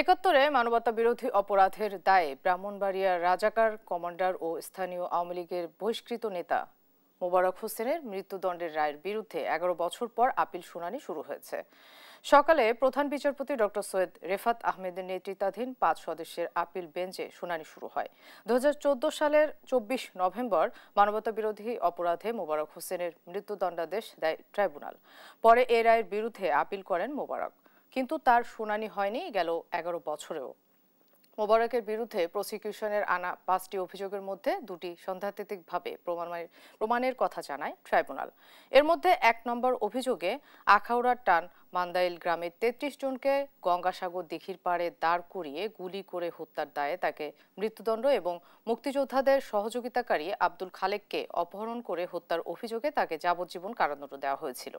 একাত্তরে মানবতা বিরোধী অপরাধের দায়ে ব্রাহ্মণবাড়িয়ার রাজাকার কমান্ডার ও স্থানীয় আওয়ামী লীগের বহিষ্কৃত নেতা মোবারক হোসেনের মৃত্যুদণ্ডের রায়ের বিরুদ্ধে ১১ বছর পর আপিল শুনানি শুরু হয়েছে। সকালে প্রধান বিচারপতি ডক্টর সৈয়দ রেফাত আহমেদের নেতৃত্বাধীন ৫ সদস্যের আপিল বেঞ্চে শুনানি শুরু হয়। ২০১৪ সালের ২৪ নভেম্বর মানবতা বিরোধী অপরাধে মোবারক হোসেনের মৃত্যুদণ্ডাদেশ দেয় ট্রাইব্যুনাল। পরে এ রায়ের বিরুদ্ধে আপিল করেন মোবারক, কিন্তু তার শুনানি হয়নি গেল ১১ বছরেও। মোবারকের বিরুদ্ধে প্রসিকিউশনের আনা ৫টি অভিযোগের মধ্যে ২টি সন্দেহাতীতভাবে প্রমাণের কথা জানায় ট্রাইব্যুনাল। এর মধ্যে ১ নম্বর অভিযোগে আখাউড়ার টান মান্দাইল গ্রামের ৩৩ জনকে গঙ্গাসাগর দিঘির পাড়ে দাঁড় করিয়ে গুলি করে হত্যার দায়ে তাকে মৃত্যুদণ্ড এবং মুক্তিযোদ্ধাদের সহযোগিতাকারী আব্দুল খালেককে অপহরণ করে হত্যার অভিযোগে তাকে যাবজ্জীবন কারাদণ্ড দেওয়া হয়েছিল।